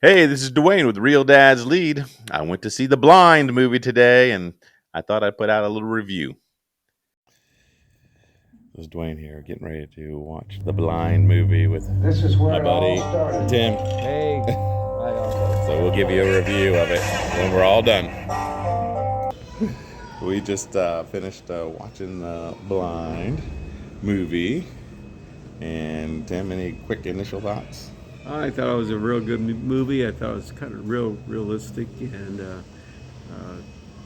Hey, this is Dwayne with Real Dad's Lead. I went to see the Blind movie today, and I thought I'd put out a little review. This is Dwayne here, getting ready to watch the Blind movie with This is where my it all buddy started. Tim. Hey, hi Uncle. So we'll give you a review of it when we're all done. We just finished watching the Blind movie. And Tim, any quick initial thoughts? I thought it was a real good movie. I thought it was kind of realistic, and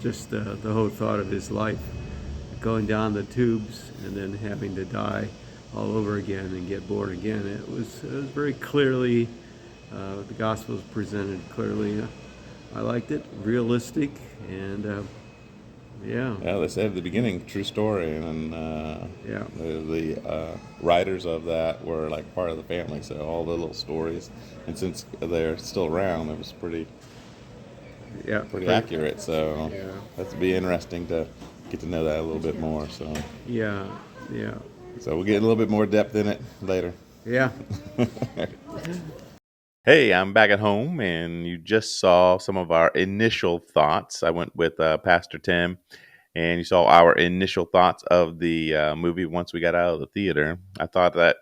just the whole thought of his life, going down the tubes and then having to die all over again and get born again. It was very clearly the gospel was presented clearly. I liked it, realistic, and yeah, Yeah, they said at the beginning, true story, and yeah, the writers of that were like part of the family, so all the little stories, and since they're still around, it was yeah, pretty accurate. So yeah, that's be interesting to get to know that a little bit more. So yeah, yeah, we'll get a little bit more depth in it later. yeah. Hey, I'm back at home, and you just saw some of our initial thoughts. I went with Pastor Tim, and you saw our initial thoughts of the movie once we got out of the theater. I thought that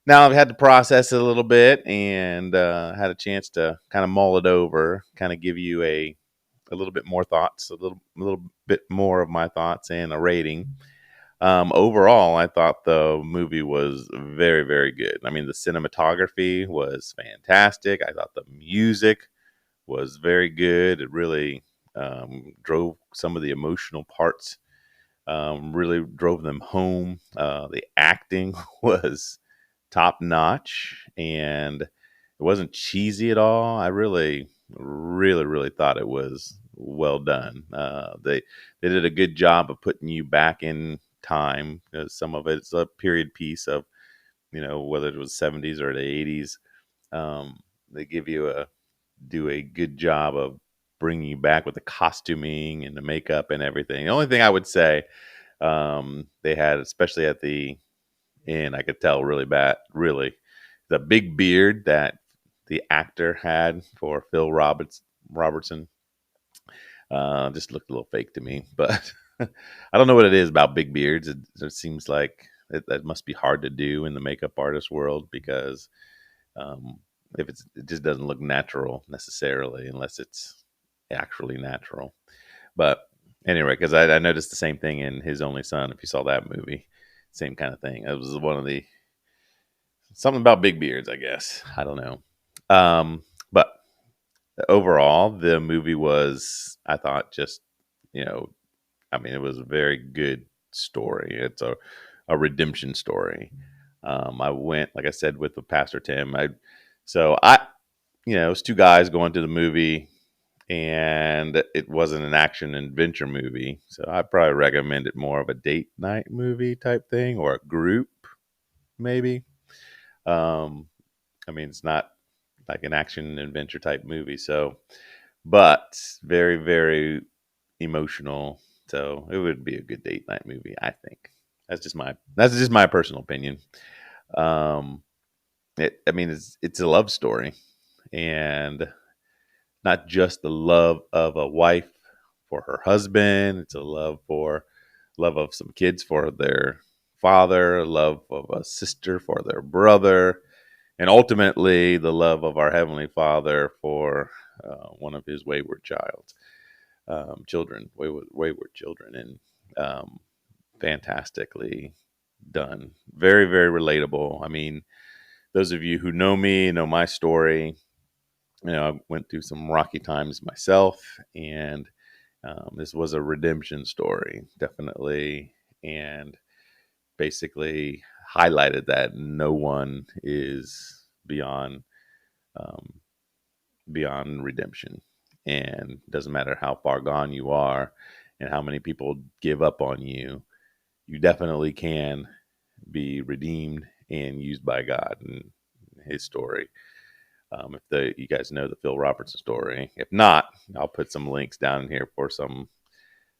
now I've had to process it a little bit and had a chance to kind of mull it over, kind of give you a little bit more thoughts, a little bit more of my thoughts and a rating. Overall, I thought the movie was very, very good. I mean, the cinematography was fantastic. I thought the music was very good. It really drove some of the emotional parts, really drove them home. The acting was top notch, and it wasn't cheesy at all. I really, really, really thought it was well done. They did a good job of putting you back in time, because some of it's a period piece of, whether it was 70s or the 80s. They give you a do a good job of bringing you back with the costuming and the makeup and everything. The only thing I would say, they had, especially at the end, I could tell really bad, really, the big beard that the actor had for Robertson just looked a little fake to me. But I don't know what it is about big beards. It seems like that must be hard to do in the makeup artist world, because um, if it just doesn't look natural necessarily unless it's actually natural. But anyway, because I noticed the same thing in His Only Son. If you saw that movie, same kind of thing. It was one of the something about big beards, I guess. I don't know. But overall, the movie was, I thought, just, you know, I mean, it was a very good story. It's a redemption story. I went, like I said, with the Pastor Tim. So I, it was two guys going to the movie, and it wasn't an action adventure movie. So I probably recommend it more of a date night movie type thing, or a group maybe. Um, I mean, it's not like an action adventure type movie. So, but very, very emotional. So it would be a good date night movie, I think. That's just my personal opinion. Um, I mean, it's a love story, and not just the love of a wife for her husband. It's a love of some kids for their father, love of a sister for their brother, and ultimately the love of our heavenly Father for one of his wayward children, and fantastically done. Very, very relatable. I mean, those of you who know me know my story. I went through some rocky times myself, and this was a redemption story, definitely, and basically highlighted that no one is um, beyond redemption, and it doesn't matter how far gone you are and how many people give up on you. You definitely can be redeemed and used by God in His story. If you guys know the Phil Robertson story, if not, I'll put some links down here for some.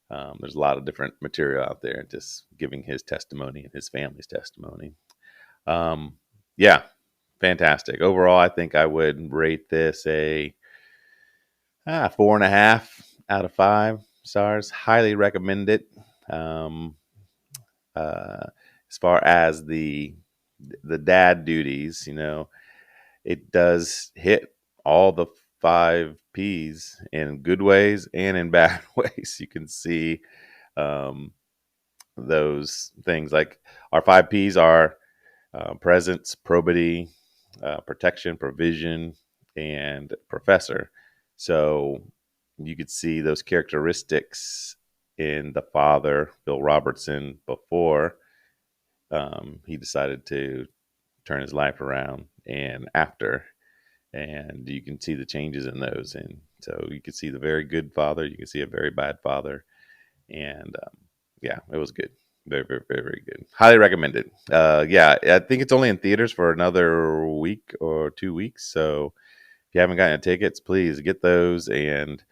There's a lot of different material out there, just giving his testimony and his family's testimony. Yeah, fantastic. Overall, I think I would rate this a 4.5 out of 5 stars. Highly recommend it. Um, as far as the dad duties, it does hit all the 5 P's in good ways and in bad ways. You can see um, those things like our 5 P's are presence, probity, protection, provision, and professor. So you could see those characteristics in the father, Bill Robertson, before he decided to turn his life around and after. And you can see the changes in those. And so you can see the very good father, you can see a very bad father, and yeah, it was good. Very, very, very, very good. Highly recommended. Yeah, I think it's only in theaters for another week or 2 weeks. So if you haven't gotten tickets, please get those and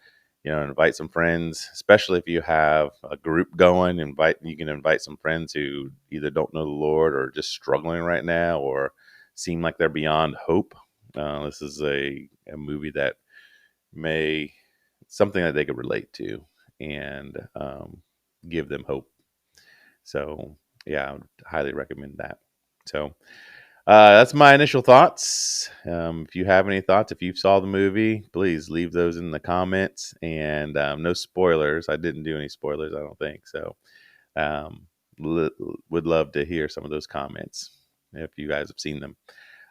invite some friends. Especially if you have a group going, you can invite some friends who either don't know the Lord or just struggling right now or seem like they're beyond hope. This is a movie that may something that they could relate to and give them hope. So yeah, I would highly recommend that. So that's my initial thoughts. If you have any thoughts, if you saw the movie, please leave those in the comments. And no spoilers. I didn't do any spoilers, I don't think. So um, would love to hear some of those comments if you guys have seen them.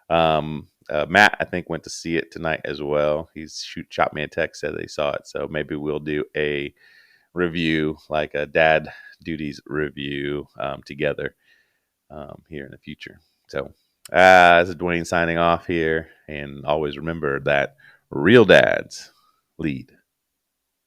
Matt, I think, went to see it tonight as well. He's shot me a text, said they saw it. So maybe we'll do a review, like a dad duties review together here in the future. So this is Dwayne signing off here. And always remember that real dads lead.